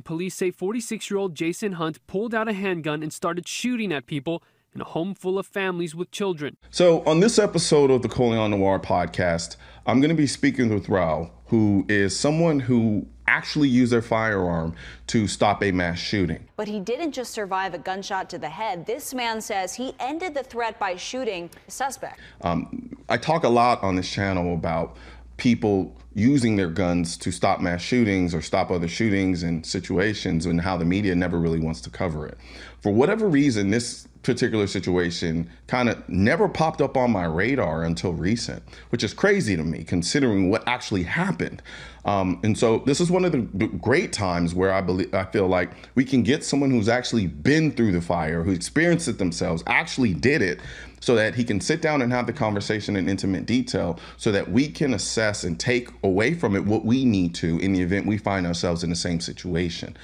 Police say 46-year-old Jason Hunt pulled out a handgun and started shooting at people in a home full of families with children. So on this episode of the Colion Noir Podcast, I'm going to be speaking with Raul, who is someone who actually used their firearm to stop a mass shooting. But he didn't just survive a gunshot to the head. This man says he ended the threat by shooting the suspect. I talk a lot on this channel about people using their guns to stop mass shootings or stop other shootings and situations, and how the media never really wants to cover it. For whatever reason, this particular situation kind of never popped up on my radar until recent, which is crazy to me considering what actually happened. And so this is one of the great times where I feel like we can get someone who's actually been through the fire, who experienced it themselves, actually did it, so that he can sit down and have the conversation in intimate detail so that we can assess and take away from it what we need to in the event we find ourselves in the same situation.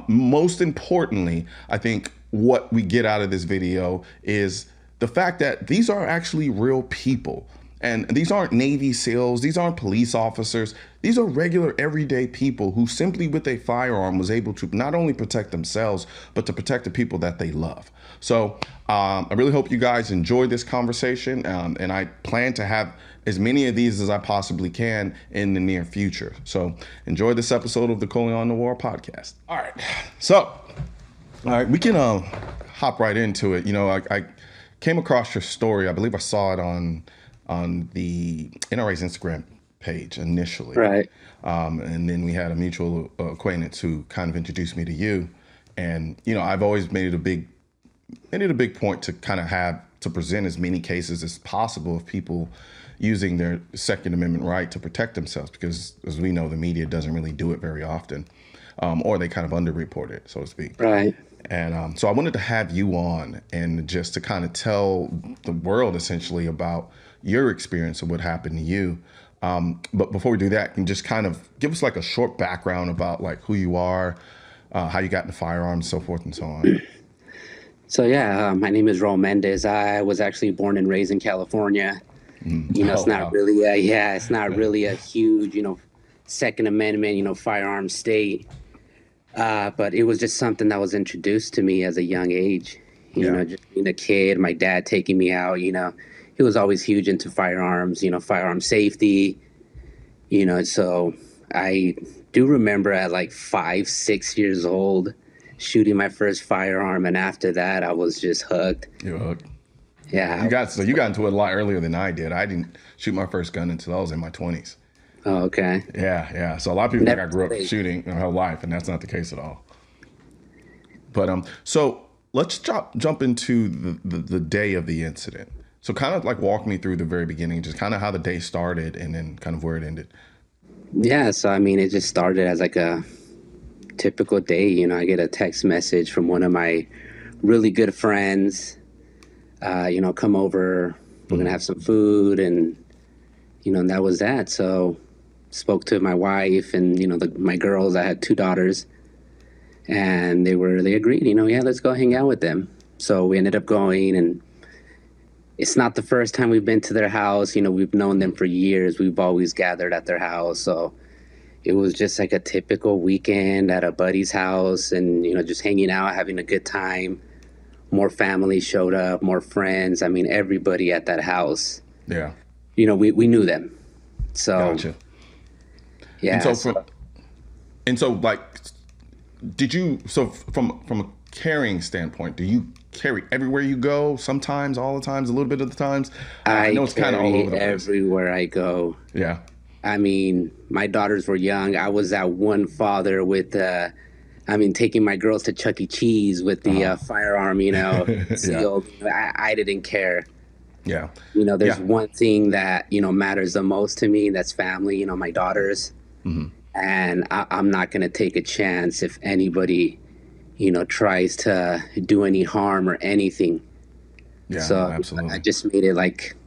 Most importantly, I think what we get out of this video is the fact that these are actually real people. And these aren't Navy SEALs, these aren't police officers. These are regular, everyday people who simply with a firearm was able to not only protect themselves, but to protect the people that they love. So I really hope you guys enjoyed this conversation, and I plan to have as many of these as I possibly can in the near future. So enjoy this episode of the Colion Noir Podcast. All right, so we can hop right into it. You know, I came across your story. I believe I saw it on the NRA's Instagram page initially. Right. And then we had a mutual acquaintance who kind of introduced me to you. And, you know, I've always made it a big point to kind of have to present as many cases as possible of people using their Second Amendment right to protect themselves, because as we know, the media doesn't really do it very often, or they kind of underreport it, so to speak. Right. And so I wanted to have you on and just to kind of tell the world essentially about your experience of what happened to you. But before we do that, can you just kind of give us like a short background about like who you are, how you got into firearms, so forth and so on. So yeah, my name is Raul Mendez. I was actually born and raised in California. You know, it's not really it's not really a huge, Second Amendment, firearm state. But it was just something that was introduced to me as a young age. You know, just being a kid, my dad taking me out, he was always huge into firearms, firearm safety, so I do remember at like 5, 6 years old shooting my first firearm. And after that, I was just hooked. You were hooked. Yeah. You got into it a lot earlier than I did. I didn't shoot my first gun until I was in my 20s. Oh, okay. Yeah. So a lot of people think I grew up shooting my whole life, and that's not the case at all. But so let's jump into the day of the incident. So kind of like walk me through the very beginning, just kind of how the day started and then kind of where it ended. Yeah, so I mean, it just started as like a typical day. I get a text message from one of my really good friends, come over, we're going to have some food, and, and that was that. So spoke to my wife and, my girls. I had 2 daughters, and they agreed, let's go hang out with them. So we ended up going, and it's not the first time we've been to their house. We've known them for years. We've always gathered at their house. So it was just like a typical weekend at a buddy's house and, just hanging out, having a good time. More families showed up, more friends. I mean, everybody at that house. Yeah. We knew them. So. Gotcha. Yeah. And so like, from a carrying standpoint, do you carry everywhere you go? Sometimes, all the times, a little bit of the times? I know it's kind of all over the place. Everywhere I go. Yeah. I mean, my daughters were young. I was that one father with, taking my girls to Chuck E. Cheese with the firearm, sealed. I didn't care. Yeah. There's one thing that, matters the most to me. That's family, my daughters. Mm-hmm. And I'm not going to take a chance if anybody, tries to do any harm or anything. Yeah, so absolutely. I just made it like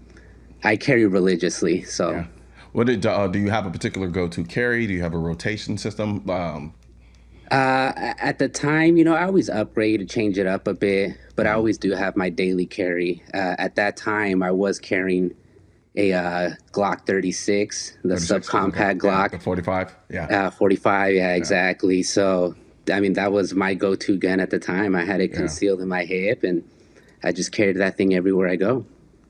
I carry religiously. So. Yeah. What do you have a particular go-to carry? Do you have a rotation system? At the time, I always upgrade to change it up a bit, but I always do have my daily carry. At that time, I was carrying a Glock 36, the subcompact Glock. The 45, yeah. 45, yeah, exactly. So I mean, that was my go-to gun at the time. I had it concealed in my hip, and I just carried that thing everywhere I go.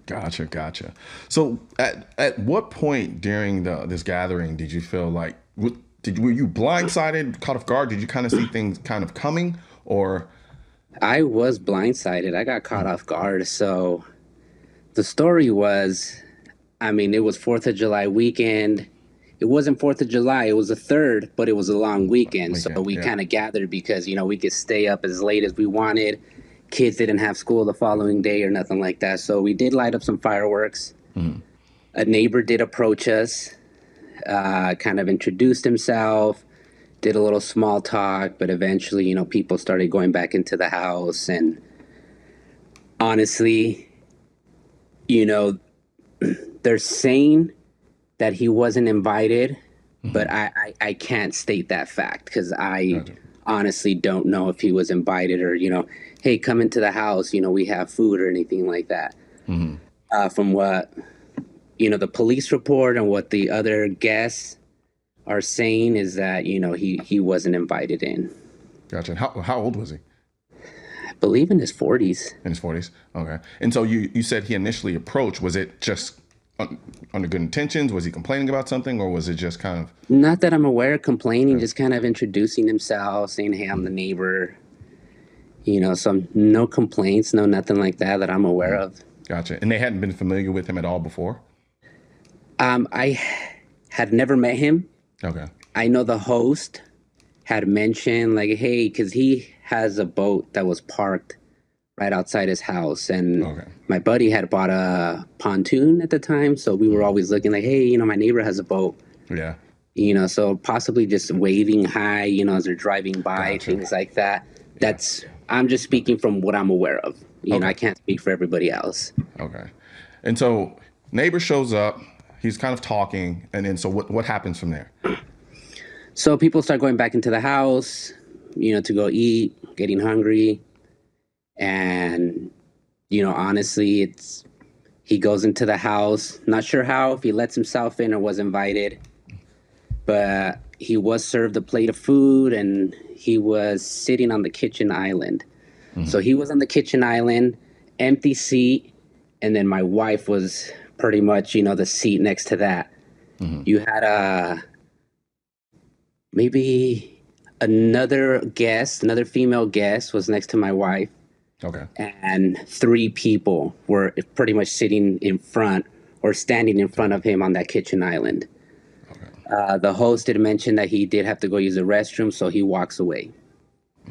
Gotcha. So at what point during this gathering did you feel like, were you blindsided, caught off guard? Did you kind of see things kind of coming, or? I was blindsided. I got caught off guard. So the story was, I mean, it was 4th of July weekend. It wasn't 4th of July. It was the 3rd, but it was a long weekend. So we kind of gathered because, we could stay up as late as we wanted. Kids didn't have school the following day or nothing like that. So we did light up some fireworks. Mm-hmm. A neighbor did approach us, kind of introduced himself, did a little small talk, but eventually, people started going back into the house. And honestly, they're saying that he wasn't invited, mm-hmm. but I can't state that fact because I honestly don't know if he was invited or, hey, come into the house, we have food or anything like that. Mm-hmm. From what, the police report and what the other guests are saying is that, he wasn't invited in. Gotcha. And how old was he? I believe in his 40s. In his 40s? Okay. And so you said he initially approached. Was it just under good intentions? Was he complaining about something, or was it just kind of? Not that I'm aware of complaining, just kind of introducing himself, saying, hey, I'm the neighbor. So no complaints, no nothing like that I'm aware of. Gotcha. And they hadn't been familiar with him at all before? I had never met him. Okay. I know the host had mentioned, like, hey, because he has a boat that was parked right outside his house. And my buddy had bought a pontoon at the time. So we were always looking like, hey, my neighbor has a boat. Yeah. So possibly just waving hi, as they're driving by, things like that. I'm just speaking from what I'm aware of. I can't speak for everybody else. Okay. And so neighbor shows up. He's kind of talking. And then so what happens from there? So people start going back into the house, to go eat, getting hungry. And, honestly, he goes into the house. Not sure how, if he lets himself in or was invited. But he was served a plate of food, and he was sitting on the kitchen island. Mm-hmm. So he was on the kitchen island, empty seat, and then my wife was pretty much, the seat next to that. Mm-hmm. You had maybe another female guest was next to my wife. Okay. And 3 people were pretty much sitting in front or standing in front of him on that kitchen island. Okay. The host did mention that he did have to go use the restroom, so he walks away.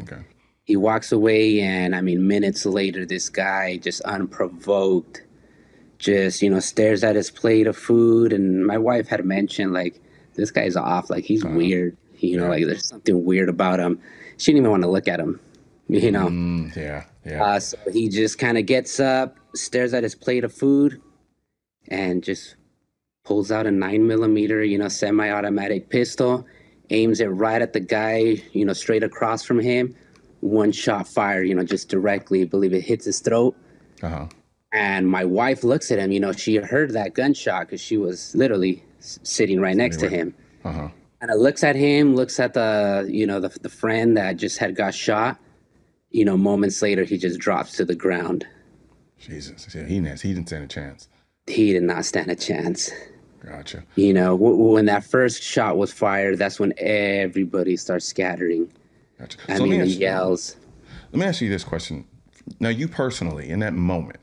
Okay. He walks away, and minutes later, this guy just unprovoked, just, stares at his plate of food. And my wife had mentioned, like, this guy's off, like, he's weird, like, there's something weird about him. She didn't even want to look at him, Yeah. So he just kind of gets up, stares at his plate of food, and just pulls out a 9mm, semi-automatic pistol, aims it right at the guy, straight across from him. One shot fired, just directly. I believe it hits his throat. Uh-huh. And my wife looks at him. She heard that gunshot because she was literally sitting right next to him. Uh-huh. And it looks at him, looks at the, the friend that just got shot. Moments later, he just drops to the ground. Jesus. Yeah, he didn't stand a chance. He did not stand a chance. Gotcha. When that first shot was fired, that's when everybody starts scattering. Gotcha. The yells. Let me ask you this question. Now, you personally, in that moment,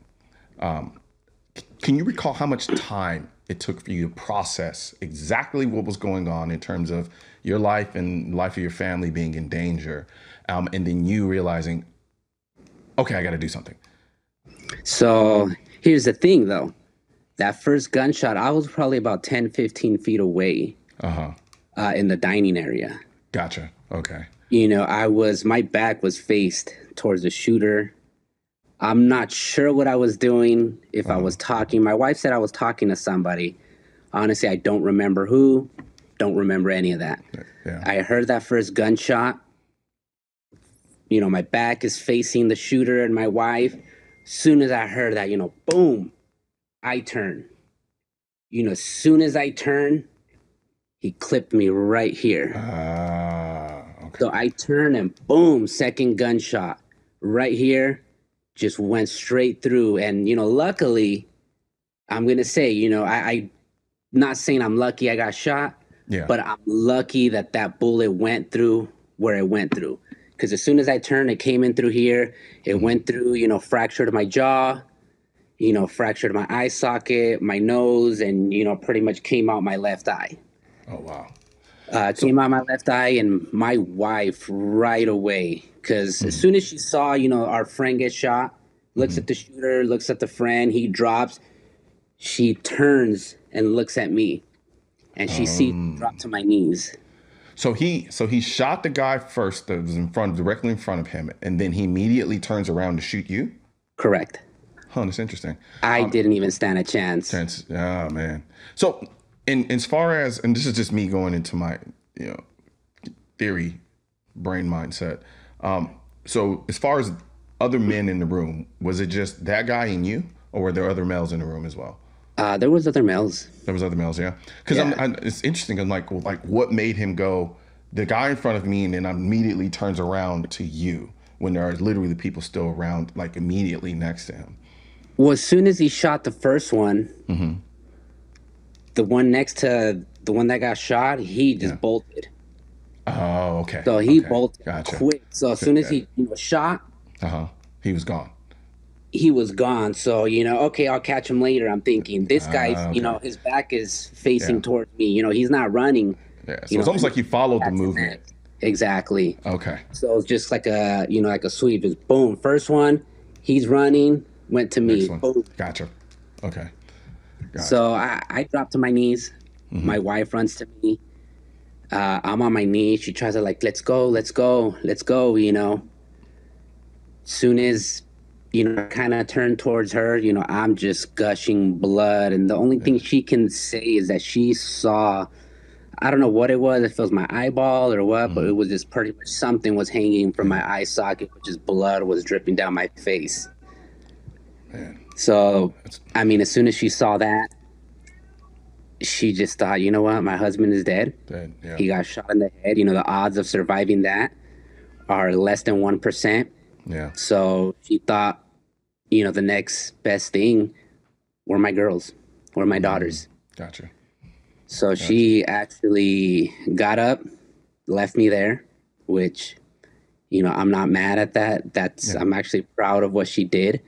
can you recall how much time it took for you to process exactly what was going on in terms of your life and life of your family being in danger, and then you realizing, okay, I got to do something? So here's the thing, though. That first gunshot, I was probably about 10, 15 feet away in the dining area. Gotcha. Okay. My back was faced towards the shooter. I'm not sure what I was doing, if I was talking. My wife said I was talking to somebody. Honestly, I don't remember who, don't remember any of that. Yeah. I heard that first gunshot. My back is facing the shooter and my wife. Soon as I heard that, boom, I turn. As soon as I turn, he clipped me right here. Okay. So I turn and boom, second gunshot right here, just went straight through. And, luckily, I'm going to say, I not saying I'm lucky I got shot, but I'm lucky that bullet went through where it went through. Because as soon as I turned, it came in through here. It went through, fractured my jaw, fractured my eye socket, my nose, and, pretty much came out my left eye. Oh, wow. Came out my left eye, and my wife right away, because as soon as she saw, our friend get shot, looks at the shooter, looks at the friend, he drops, she turns and looks at me, and she sees me drop to my knees. So he shot the guy first that was directly in front of him, and then he immediately turns around to shoot you? Correct. Huh, that's interesting. I didn't even stand a chance. Oh, man. So, as far as, and this is just me going into my, theory, brain mindset. So, as far as other men in the room, was it just that guy and you, or were there other males in the room as well? There was other males. There was other males, yeah. Because it's interesting. I'm like, what made him go? The guy in front of me, and then immediately turns around to you when there are literally people still around, like immediately next to him. Well, as soon as he shot the first one, the one next to the one that got shot, he just bolted. Oh, okay. So he bolted quick. So as soon as he shot, he was gone. He was gone. So, okay, I'll catch him later. I'm thinking this guy's, his back is facing towards me. He's not running. Yeah. So it's almost like he followed the movement. Exactly. Okay. So it's just like a, like a sweep. Just boom. First one, he's running, went to me. Boom. Gotcha. Okay. So I dropped to my knees. My wife runs to me. I'm on my knees. She tries to let's go. Soon as, kind of turned towards her, I'm just gushing blood. And the only thing she can say is that she saw, I don't know what it was, if it was my eyeball or what, but it was just pretty much something was hanging from my eye socket, which is blood was dripping down my face. Man. So, as soon as she saw that, she just thought, you know what, my husband is dead. Yeah. He got shot in the head. The odds of surviving that are less than 1%. Yeah. So she thought, the next best thing were my girls, were my daughters. Gotcha. So she actually got up, left me there, which, I'm not mad at that. I'm actually proud of what she did.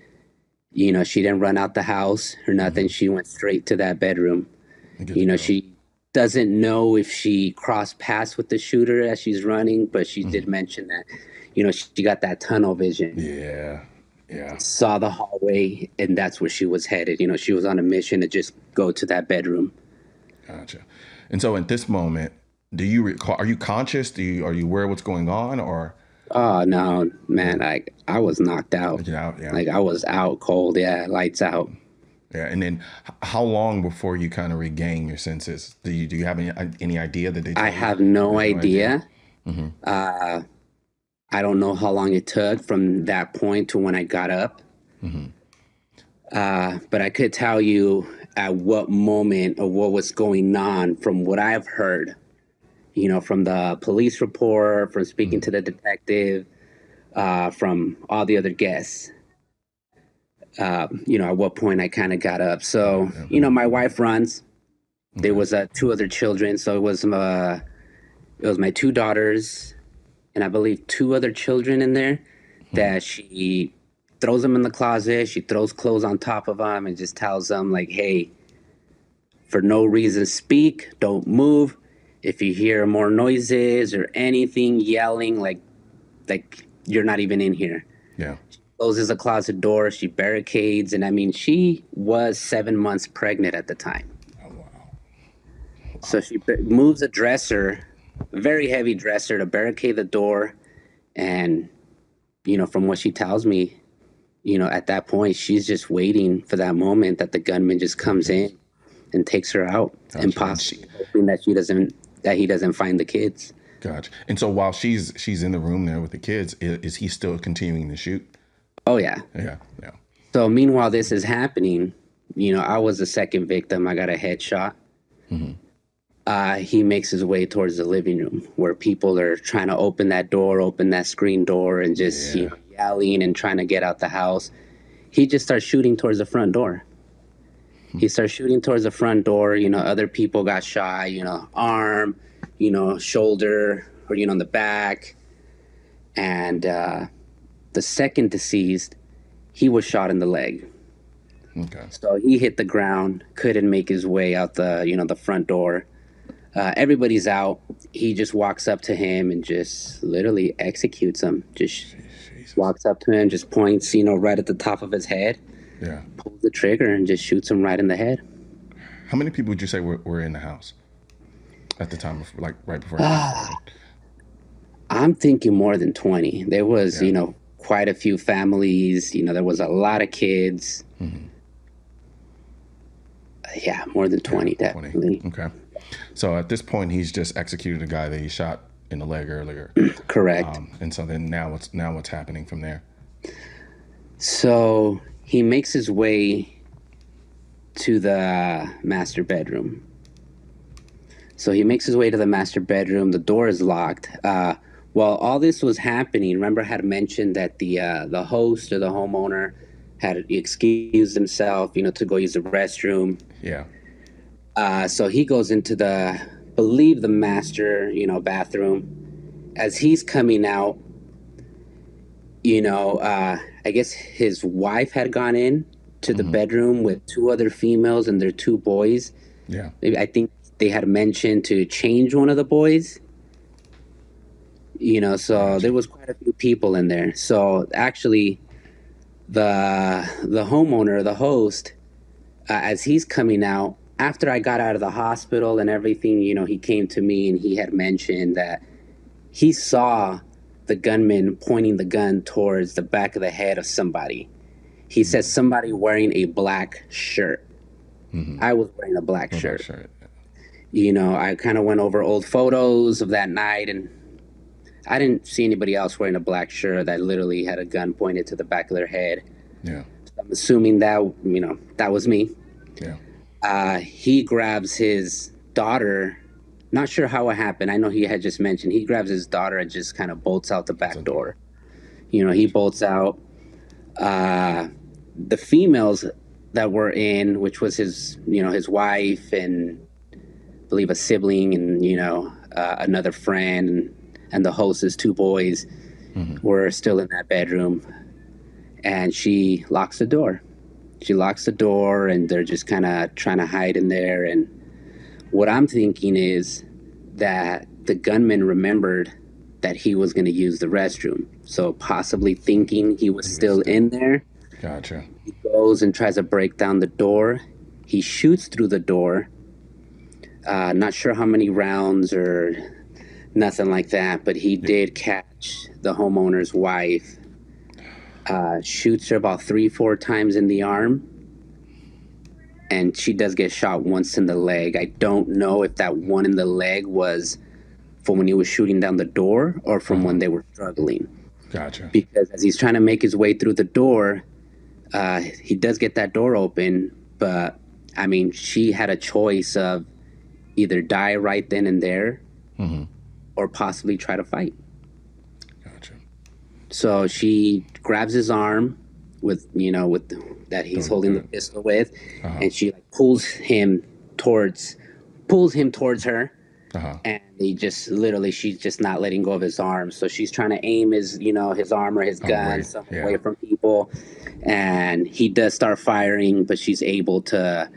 She didn't run out the house or nothing. She went straight to that bedroom. She doesn't know if she crossed paths with the shooter as she's running, but she did mention that, she got that tunnel vision. Yeah. Saw the hallway, and that's where she was headed. She was on a mission to just go to that bedroom. Gotcha. And so at this moment, do you recall, are you conscious? Are you aware of what's going on, or? Oh, no, man. I was knocked out. Yeah. I was out cold. Yeah. Lights out. Yeah. And then how long before you kind of regain your senses? Do you have any idea that they told I you? have no idea. I don't know how long it took from that point to when I got up. But I could tell you at what moment or what was going on from what I've heard, from the police report, from speaking to the detective, from all the other guests, at what point I kind of got up. So, my wife runs. There was 2 other children. So it was my 2 daughters and I believe 2 other children in there that she throws them in the closet. She throws clothes on top of them and just tells them hey, for no reason, speak, don't move. If you hear more noises or anything, yelling, like you're not even in here. Yeah. She closes the closet door. She barricades. And she was 7 months pregnant at the time. Oh, wow. So she moves a dresser, a very heavy dresser, to barricade the door. And, from what she tells me, at that point, she's just waiting for that moment that the gunman just comes in and takes her out. Gotcha. And possibly hoping that he doesn't find the kids. Gotcha. And so while she's in the room there with the kids, is he still continuing to shoot? Oh, yeah. Yeah. So meanwhile this is happening, I was the second victim. I got a headshot. he makes his way towards the living room where people are trying to open that door, open that screen door, and just yelling and trying to get out the house. He just starts shooting towards the front door. He starts shooting towards the front door. Other people got shot, arm, shoulder, or, in the back. And the second deceased, he was shot in the leg. Okay. So he hit the ground, couldn't make his way out the front door. Everybody's out. He just walks up to him and just literally executes him. Just walks up to him, just points, right at the top of his head. Yeah. Pulls the trigger and just shoots him right in the head. How many people would you say were in the house at the time, like right before? I'm thinking more than 20. There was, quite a few families. There was a lot of kids. Mm-hmm. Yeah, more than 20, definitely. 20. Okay. So at this point, he's just executed a guy that he shot in the leg earlier. Correct. And so then now what's happening from there? So he makes his way to the master bedroom. The door is locked. While all this was happening, remember I had mentioned that the host or the homeowner had excused himself, to go use the restroom. Yeah. So he goes into the master, bathroom. As he's coming out, I guess his wife had gone in to the bedroom with two other females and their two boys. Yeah. I think they had mentioned to change one of the boys. So there was quite a few people in there. So actually, the homeowner, the host, as he's coming out, after I got out of the hospital and everything, he came to me and he had mentioned that he saw the gunman pointing the gun towards the back of the head of somebody. He said somebody wearing a black shirt. Mm-hmm. I was wearing a black shirt. I kind of went over old photos of that night, and I didn't see anybody else wearing a black shirt that literally had a gun pointed to the back of their head. Yeah. So I'm assuming that, that was me. Yeah. He grabs his daughter. Not sure how it happened. I know he had just mentioned he grabs his daughter and just kind of bolts out the back door. He bolts out. The females that were in, which was his wife and I believe a sibling and, another friend and the host's two boys were still in that bedroom. And she locks the door. And they're just kind of trying to hide in there. And what I'm thinking is that the gunman remembered that he was going to use the restroom. So possibly thinking he was still in there. Gotcha. He goes and tries to break down the door. He shoots through the door. Not sure how many rounds or nothing like that, but he did catch the homeowner's wife. Shoots her about 3-4 times in the arm. And she does get shot once in the leg. I don't know if that one in the leg was from when he was shooting down the door or from when they were struggling. Gotcha. Because as he's trying to make his way through the door, he does get that door open. But, I mean, she had a choice of either die right then and there or possibly try to fight. Gotcha. So she grabs his arm with that he's holding the pistol with, and she pulls him towards her, and she's just not letting go of his arm. So she's trying to aim his arm or his gun away from people, and he does start firing, but she's able to,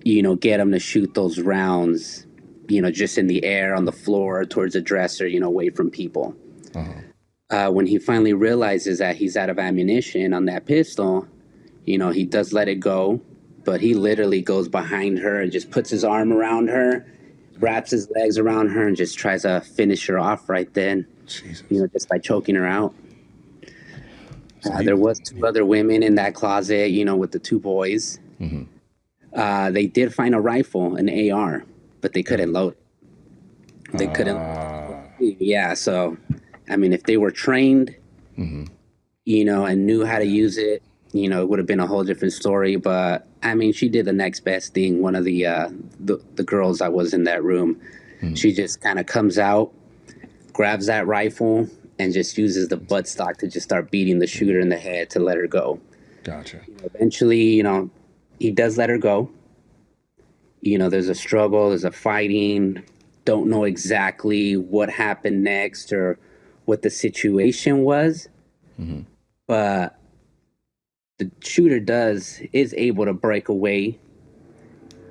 get him to shoot those rounds, just in the air on the floor towards the dresser, away from people. When he finally realizes that he's out of ammunition on that pistol, he does let it go, but he literally goes behind her and just puts his arm around her, wraps his legs around her, and just tries to finish her off right then. Jesus. Just by choking her out. There was 2 other women in that closet, with the 2 boys. They did find a rifle, an AR, but they couldn't load it. They couldn't. Yeah, so, I mean, if they were trained, and knew how to use it, it would have been a whole different story. But I mean, she did the next best thing. One of the girls that was in that room, she just kind of comes out, grabs that rifle, and just uses the buttstock to just start beating the shooter in the head to let her go. Gotcha. Eventually, he does let her go. There's a struggle, there's a fighting. Don't know exactly what happened next or what the situation was. But the shooter is able to break away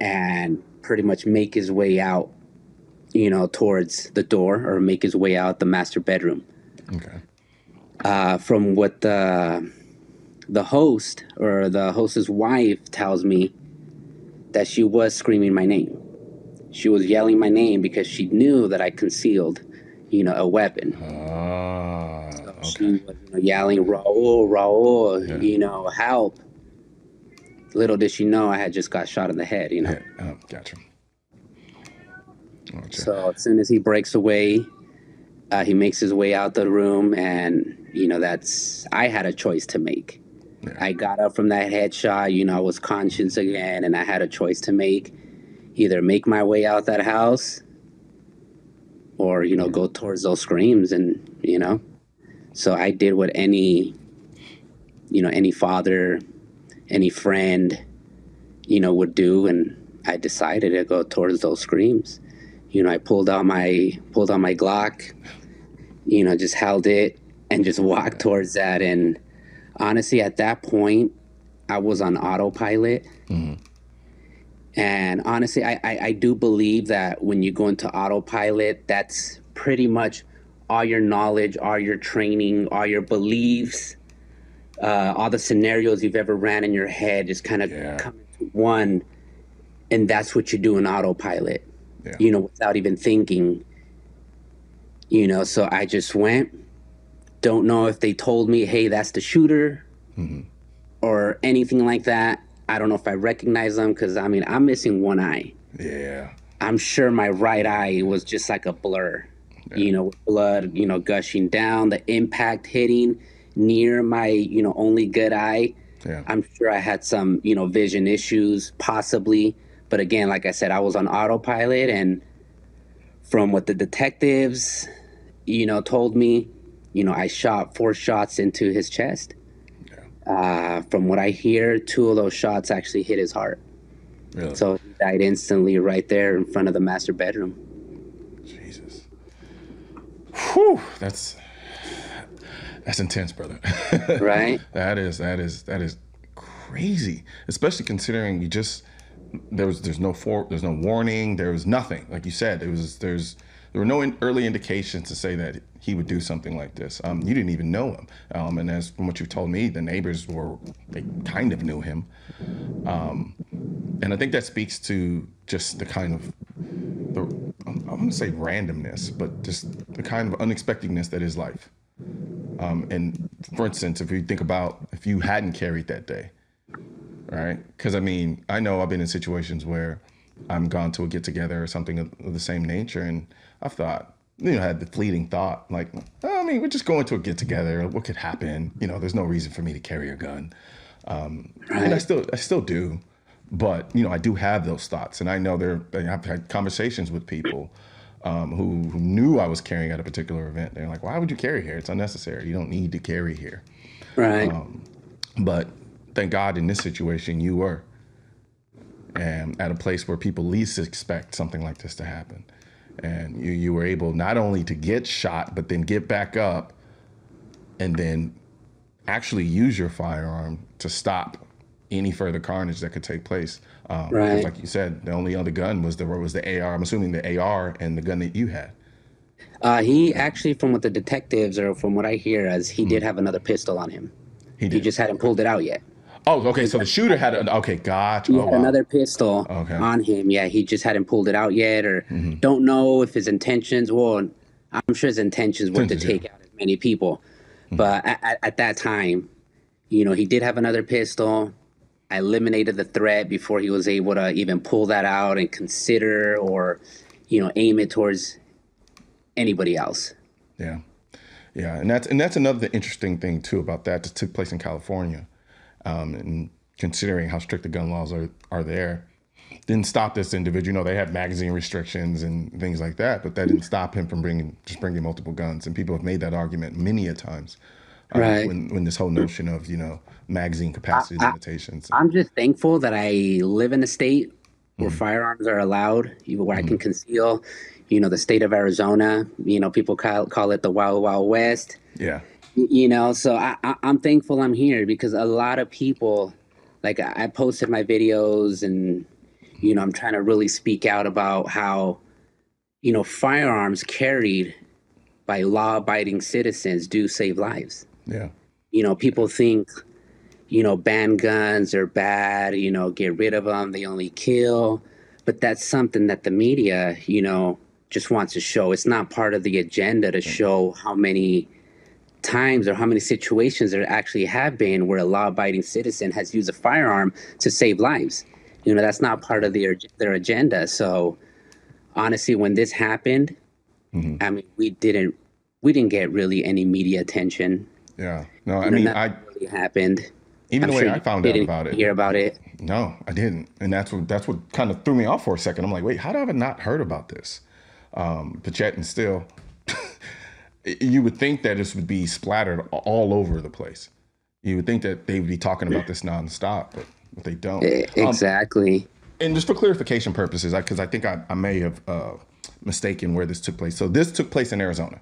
and pretty much make his way out, towards the door, or make his way out the master bedroom. Okay. From what the host or the host's wife tells me, that she was screaming my name. She was yelling my name because she knew that I concealed, a weapon. Okay. She was yelling, Raul, Raul, help. Little did she know I had just got shot in the head, Yeah. Gotcha. So as soon as he breaks away, he makes his way out the room, and, I had a choice to make. Yeah. I got up from that headshot, I was conscious again, and I had a choice to make. Either make my way out that house or, go towards those screams and, So I did what any father, any friend, would do, and I decided to go towards those screams. I pulled out my Glock, just held it and just walked towards that. And honestly, at that point, I was on autopilot. And honestly, I do believe that when you go into autopilot, that's pretty much all your knowledge, all your training, all your beliefs, all the scenarios you've ever ran in your head just kind of come into one. And that's what you do in autopilot, without even thinking, so I just went. Don't know if they told me, hey, that's the shooter or anything like that. I don't know if I recognize them because, I'm missing one eye. Yeah. I'm sure my right eye was just like a blur, with blood, gushing down, the impact hitting near my, only good eye. Yeah. I'm sure I had some, vision issues, possibly. But again, like I said, I was on autopilot. And from what the detectives, told me, I shot 4 shots into his chest. From what I hear, 2 of those shots actually hit his heart. Really? So he died instantly right there in front of the master bedroom. Jesus. Whew. That's intense, brother. Right? That is crazy. Especially considering there's no warning, there was nothing. Like you said, there were no early indications to say that he would do something like this. You didn't even know him. And as from what you told me, the neighbors they kind of knew him. And I think that speaks to just the kind of, I want to say randomness, but just the kind of unexpectedness that is life. And for instance, if you think about if you hadn't carried that day, right? Because I know I've been in situations where I'm gone to a get together or something of the same nature, and I've thought, had the fleeting thought, like, we're just going to a get together. What could happen? There's no reason for me to carry a gun. And I still do, but I do have those thoughts, and I know I've had conversations with people who knew I was carrying at a particular event. They're like, why would you carry here? It's unnecessary. You don't need to carry here. Right. But thank God in this situation you were, and at a place where people least expect something like this to happen. And you were able not only to get shot, but then get back up and then actually use your firearm to stop any further carnage that could take place. Right. Like you said, the only other gun was the AR. I'm assuming the AR and the gun that you had. He actually, from what the detectives, or from what I hear, he did have another pistol on him. He just hadn't pulled it out yet. Oh, okay. So the shooter had gotcha. He had another pistol on him. Yeah, he just hadn't pulled it out yet, or don't know if his intentions. Well, I'm sure his intentions were to take out as many people, but at that time, he did have another pistol. I eliminated the threat before he was able to even pull that out and consider or, aim it towards anybody else. Yeah, and that's another interesting thing too about that took place in California. And considering how strict the gun laws are there, didn't stop this individual. You know, they had magazine restrictions and things like that, but that didn't stop him from bringing multiple guns. And people have made that argument many a times. Right. When this whole notion of, you know, magazine capacity limitations. I'm just thankful that I live in a state where firearms are allowed, where I can conceal. You know, the state of Arizona, you know, people call it the Wild Wild West. Yeah. You know, so I'm thankful I'm here, because a lot of people, like, I posted my videos and, you know, I'm trying to really speak out about how, you know, firearms carried by law-abiding citizens do save lives. Yeah. You know, people think, you know, ban guns are bad, you know, get rid of them, they only kill. But that's something that the media, you know, just wants to show. It's not part of the agenda to show how many times or how many situations there actually have been where a law-abiding citizen has used a firearm to save lives. You know, that's not part of their agenda. So honestly, when this happened, I mean, we didn't get really any media attention. Yeah. No, I mean, really happened. Even I'm the way sure I found out about it. Hear about it? No, I didn't. And that's what kind of threw me off for a second. I'm like, wait, how have I not heard about this? But yet and still, you would think that this would be splattered all over the place. You would think that they would be talking about this nonstop, but they don't. Exactly. And just for clarification purposes, because I think I may have mistaken where this took place. So this took place in Arizona.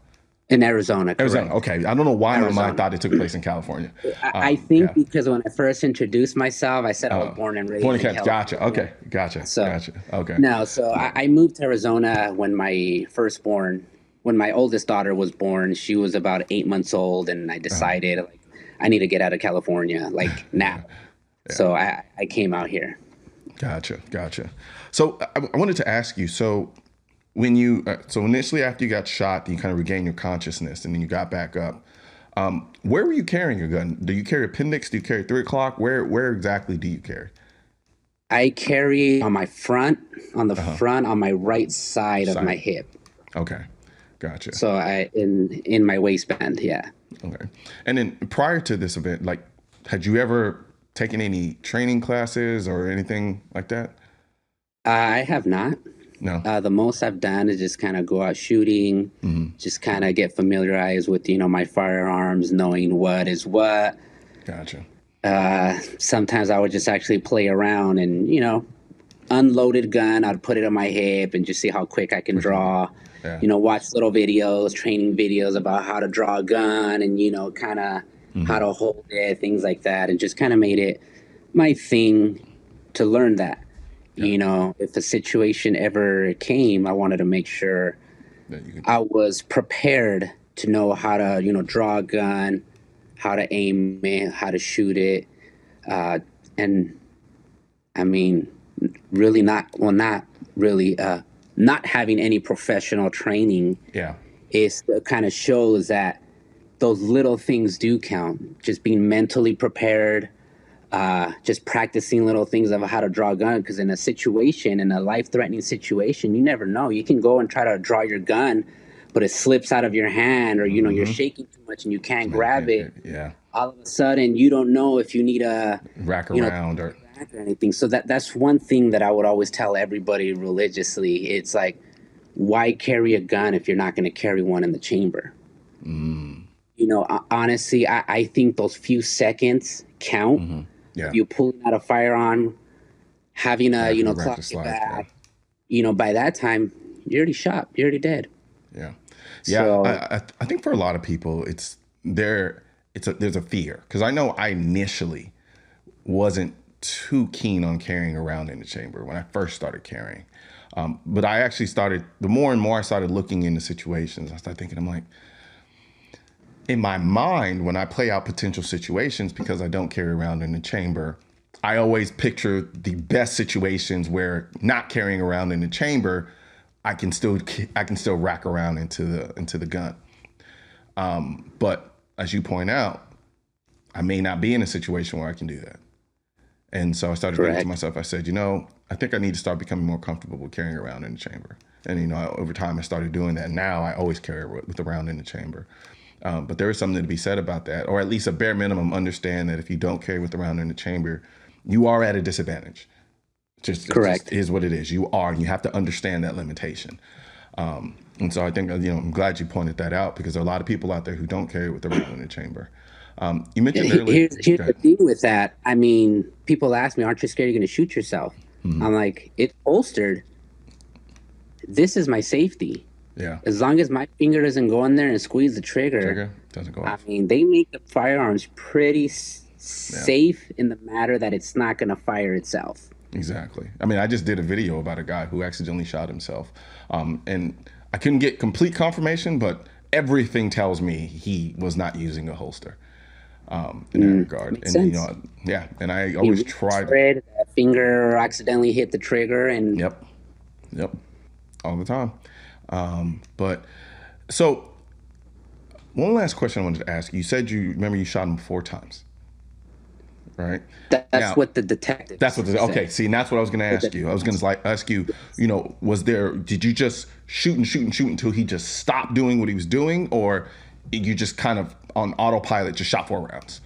In Arizona, correct. Arizona, okay. I don't know why in my mind thought it took place in California. I think because when I first introduced myself, I said I was born and raised in California. Gotcha. Okay. Gotcha. Okay. No, so I moved to Arizona when my oldest daughter was born. She was about 8 months old, and I decided like I need to get out of California like now. Yeah. So I came out here. Gotcha. So I wanted to ask you, so when you, so initially after you got shot, you kind of regained your consciousness and then you got back up. Where were you carrying your gun? Do you carry appendix? Do you carry 3 o'clock? Where exactly do you carry? I carry on my front, on my right side of my hip. Okay. Gotcha. So in my waistband. Yeah. Okay. And then prior to this event, like, had you ever taken any training classes or anything like that? I have not. No. The most I've done is just kind of go out shooting, just kind of get familiarized with, you know, my firearms, knowing what is what. Gotcha. Sometimes I would just actually play around and, you know, unloaded gun, I'd put it on my hip and just see how quick I can draw. Yeah. You know, watch little videos, training videos about how to draw a gun and, you know, kind of how to hold it, things like that. And just kind of made it my thing to learn that. Yeah. You know, if a situation ever came, I wanted to make sure I was prepared to know how to, you know, draw a gun, how to aim it, how to shoot it. And I mean, really not having any professional training is kind of shows that those little things do count. Just being mentally prepared, just practicing little things of how to draw a gun. Because in a life-threatening situation, you never know. You can go and try to draw your gun, but it slips out of your hand, or you know you're shaking too much and you can't grab it. Yeah. All of a sudden, you don't know if you need a rack around or anything. So that's one thing that I would always tell everybody religiously. It's like, why carry a gun if you're not going to carry one in the chamber? You know, honestly, I think those few seconds count. Yeah. You pulling out a firearm, having a, you know, clock it back, you know, by that time, you're already shot. You're already dead. Yeah. Yeah. So, I think for a lot of people, there's a fear. Because I know I initially wasn't too keen on carrying around in the chamber when I first started carrying. But I actually the more and more I started looking into situations, I started thinking, I'm like, in my mind, when I play out potential situations, because I don't carry around in the chamber, I always picture the best situations where not carrying around in the chamber, I can still rack around into the gun. But as you point out, I may not be in a situation where I can do that. And so I started thinking to myself, I said, you know, I think I need to start becoming more comfortable with carrying around in the chamber. And, you know, over time I started doing that. Now I always carry with a round in the chamber. But there is something to be said about that, or at least a bare minimum, understand that if you don't carry with around in the chamber, you are at a disadvantage. Correct. It just is what it is. You are, and you have to understand that limitation. And so I think, I'm glad you pointed that out, because there are a lot of people out there who don't carry with around in the chamber. You mentioned earlier. Here's the thing with that. I mean, people ask me, aren't you scared you're going to shoot yourself? I'm like, it's holstered. This is my safety. Yeah. As long as my finger doesn't go in there and squeeze the trigger doesn't go off. I mean, they make the firearms pretty safe in the matter that it's not going to fire itself. Exactly. I mean, I just did a video about a guy who accidentally shot himself. And I couldn't get complete confirmation, but everything tells me he was not using a holster in that regard. Makes And, sense. and I always try to. That finger accidentally hit the trigger and. Yep. All the time. But so one last question I wanted to ask you. You said you shot him 4 times, right? That's what the detective. That's what. Okay. See, and that's what I was going to ask you. I was going to ask you. Did you just shoot until he just stopped doing what he was doing, or you just kind of on autopilot just shot 4 rounds?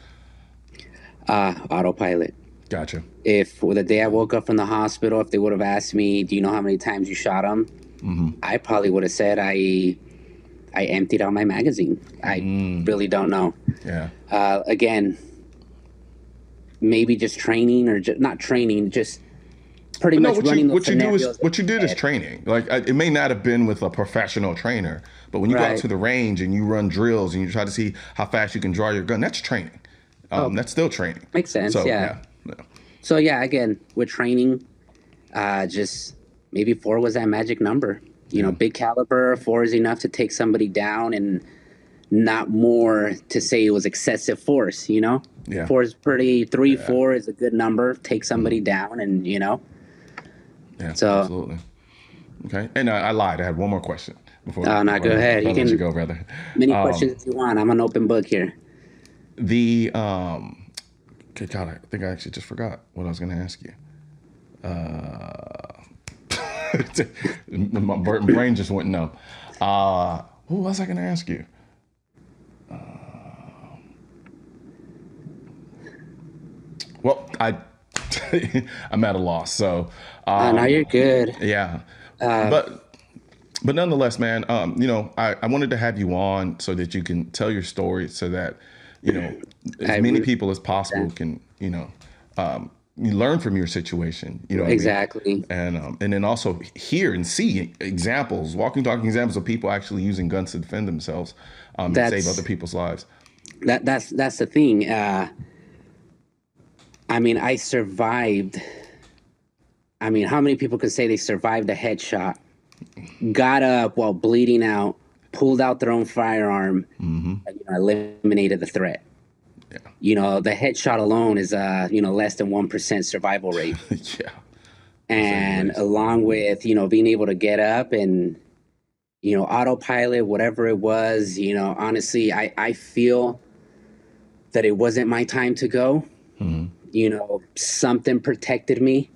Autopilot. Gotcha. If the day I woke up from the hospital, if they would have asked me, do you know how many times you shot him? I probably would have said I emptied out my magazine. I really don't know. Yeah. Again, maybe just training, or not training, just pretty much running those scenarios. What you did is training. Like, it may not have been with a professional trainer, but when you go out to the range and you run drills and you try to see how fast you can draw your gun, that's training. That's still training. Makes sense. So, yeah. So again, with training, just maybe 4 was that magic number. Big caliber, 4 is enough to take somebody down, and not more to say it was excessive force. Yeah. 4 is pretty. 3, 4 is a good number. Take somebody down, and Yeah. So absolutely. Okay. And I lied. I had one more question before. Oh no, go ahead. You can let you go, brother. Many questions as you want. I'm an open book here. Okay, God, I think I actually just forgot what I was going to ask you. My brain just went numb. What was I going to ask you? Well, I'm at a loss. So no, you're good. Yeah, but nonetheless, man, I wanted to have you on so that you can tell your story, so that as many people as possible can you learn from your situation. Exactly. And then also hear and see examples, walking, talking examples of people actually using guns to defend themselves and save other people's lives. That's the thing. I mean, I survived. I mean, how many people can say they survived a headshot, got up while bleeding out, pulled out their own firearm, and eliminated the threat? Yeah. The headshot alone is less than 1% survival rate. Yeah. And along with being able to get up and autopilot, whatever it was, honestly, I feel that it wasn't my time to go. Something protected me.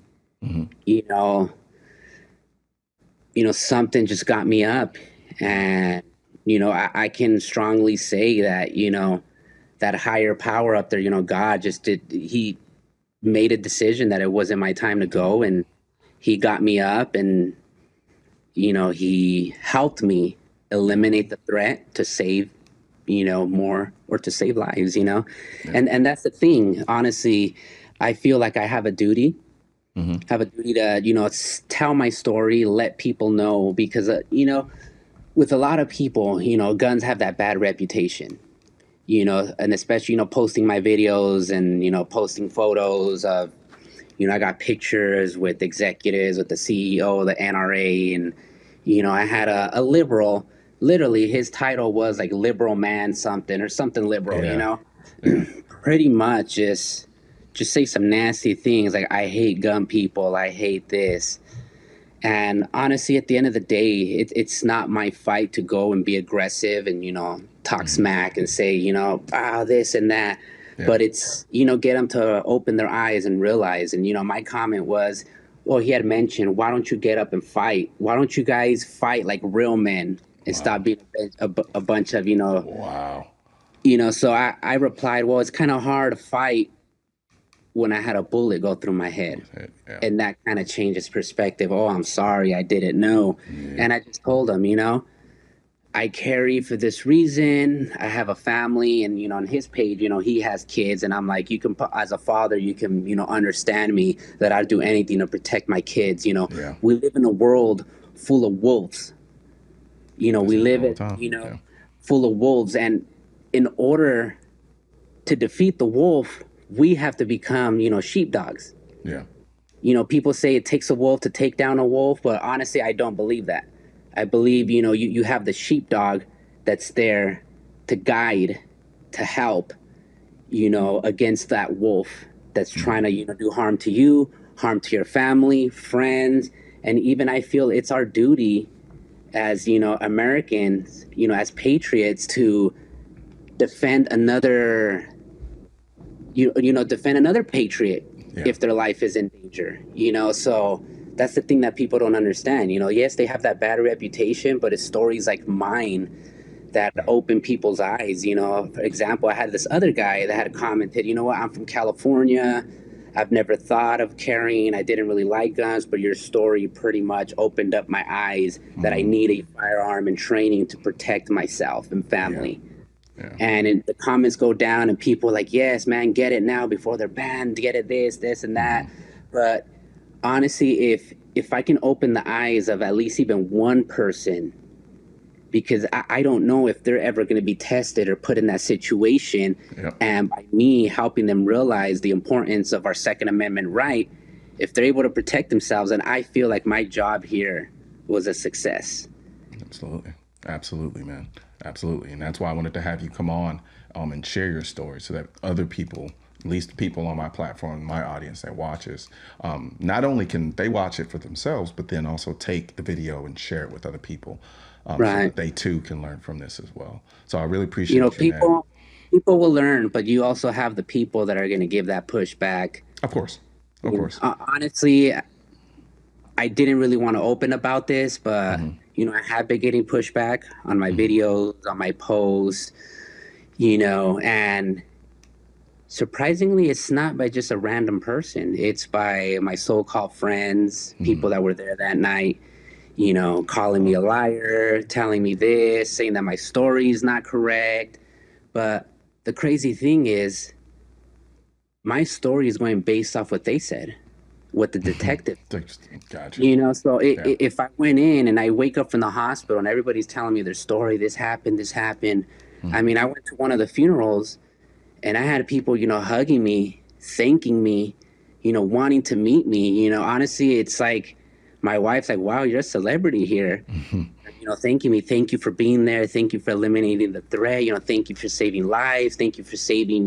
Something just got me up, and I can strongly say that that higher power up there, God he made a decision that it wasn't my time to go, and he got me up, and he helped me eliminate the threat to save more, or to save lives. And that's the thing. Honestly, I feel like I have a duty. Have a duty to tell my story, let people know, because with a lot of people, guns have that bad reputation, and especially posting my videos and posting photos of I got pictures with executives, with the CEO of the NRA, and I had a liberal, literally his title was like liberal man something or something liberal. Pretty much just say some nasty things like, I hate gun people, I hate this. And honestly, at the end of the day, it's not my fight to go and be aggressive and, talk smack and say, this and that. Yeah. But it's, get them to open their eyes and realize. And, my comment was, well, he had mentioned, why don't you get up and fight? Why don't you guys fight like real men? and stop being a bunch of, Wow. So I replied, well, it's kind of hard to fight when I had a bullet go through my head. Yeah. And that kind of changed his perspective. Oh, I'm sorry, I didn't know. Yeah. And I just told him, I carry for this reason. I have a family, and on his page, he has kids, and I'm like, you can, as a father, you can, understand me that I'd do anything to protect my kids. Yeah. We live in a world full of wolves. We live in, full of wolves, and in order to defeat the wolf, we have to become, sheepdogs. Yeah. People say it takes a wolf to take down a wolf, but honestly, I don't believe that. I believe, you have the sheepdog that's there to guide, to help, against that wolf that's trying to, do harm to you, harm to your family, friends. And even I feel it's our duty as, Americans, as patriots to defend another defend another patriot if their life is in danger, so that's the thing that people don't understand. Yes, they have that bad reputation, but it's stories like mine that open people's eyes. For example, I had this other guy that had commented, I'm from California. I've never thought of carrying. I didn't really like guns, but your story pretty much opened up my eyes that I need a firearm and training to protect myself and family. Yeah. And the comments go down, and people are like, yes, man, get it now before they're banned, get it this, and that. But honestly, if I can open the eyes of at least even one person, because I don't know if they're ever going to be tested or put in that situation, and by me helping them realize the importance of our Second Amendment right, if they're able to protect themselves, and I feel like my job here was a success. Absolutely, man. Absolutely. And that's why I wanted to have you come on and share your story so that other people, at least people on my platform, my audience that watches, not only can they watch it for themselves, but then also take the video and share it with other people so that they too can learn from this as well. So I really appreciate people will learn, but you also have the people that are going to give that pushback. Of course. Honestly, I didn't really want to open about this, but I have been getting pushback on my videos, on my posts, and surprisingly, it's not by just a random person. It's by my so-called friends, people that were there that night, calling me a liar, telling me this, saying that my story is not correct. But the crazy thing is, my story is going based off what they said, what the detective. Gotcha. So if I went in and I wake up from the hospital and everybody's telling me their story, this happened. I mean, I went to one of the funerals and I had people, hugging me, thanking me, wanting to meet me. Honestly, it's like my wife's like, wow, you're a celebrity here. Thanking me. Thank you for being there. Thank you for eliminating the threat. Thank you for saving lives. Thank you for saving,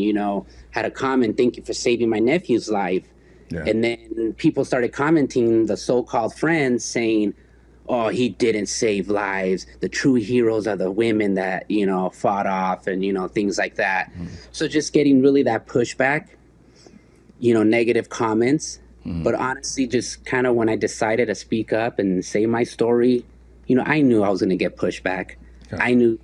had a comment. Thank you for saving my nephew's life. Yeah. And then people started commenting, the so-called friends, saying, oh, he didn't save lives. The true heroes are the women that, fought off and, things like that. So just getting really that pushback, negative comments. But honestly, just kind of when I decided to speak up and say my story, I knew I was going to get pushback. Okay. I knew,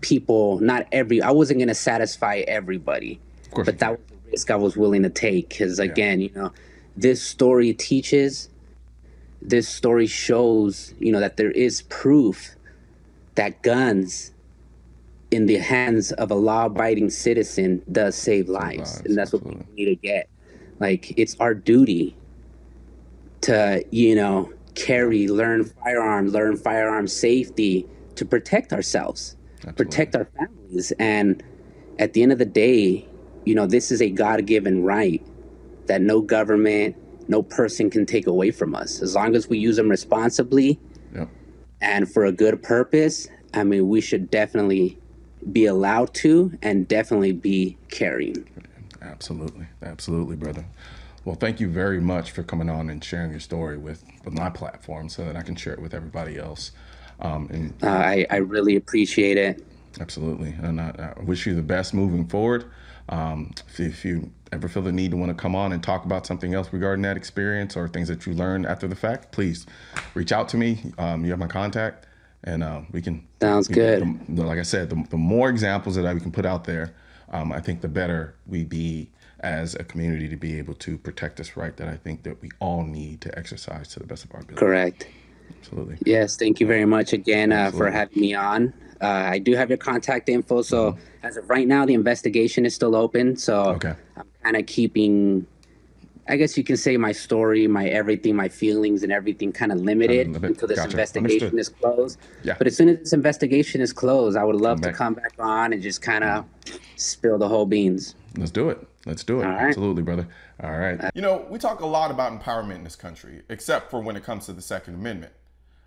people, I wasn't going to satisfy everybody. But that was the risk I was willing to take. Because again, this story teaches, this story shows, that there is proof that guns in the hands of a law-abiding citizen does save lives. And that's what we need to get. Like, it's our duty to, learn firearm safety to protect ourselves, protect our families. And at the end of the day, this is a God-given right that no government, no person can take away from us. As long as we use them responsibly and for a good purpose, I mean, we should definitely be allowed to and definitely be carrying. Absolutely, brother. Well, thank you very much for coming on and sharing your story with my platform so that I can share it with everybody else. I really appreciate it. Absolutely. And I wish you the best moving forward. If you ever feel the need to want to come on and talk about something else regarding that experience or things that you learned after the fact, please reach out to me. You have my contact, And we can. Sounds good. Like I said, the more examples that we can put out there, I think the better we be as a community to be able to protect this right that I think that we all need to exercise to the best of our ability. Correct. Absolutely. Yes, thank you very much again for having me on. I do have your contact info, so as of right now, the investigation is still open. So I'm kind of keeping, I guess you can say, my story, my everything, my feelings and everything kind of limited until this investigation is closed. Yeah. But as soon as this investigation is closed, I would love to come back on and just kind of spill the whole beans. Let's do it. Let's do it. All right. Absolutely, brother. All right. You know, we talk a lot about empowerment in this country, except for when it comes to the Second Amendment.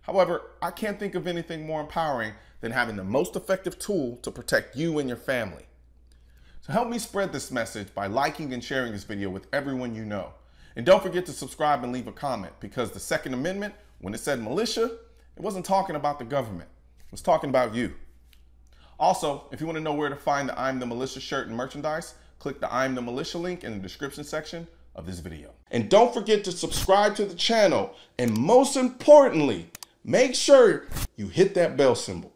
However, I can't think of anything more empowering than having the most effective tool to protect you and your family. So help me spread this message by liking and sharing this video with everyone you know. And don't forget to subscribe and leave a comment, because the Second Amendment, when it said militia, it wasn't talking about the government. It was talking about you. Also, if you want to know where to find the I'm the Militia shirt and merchandise, click the I'm the Militia link in the description section of this video. And don't forget to subscribe to the channel. And most importantly, make sure you hit that bell symbol.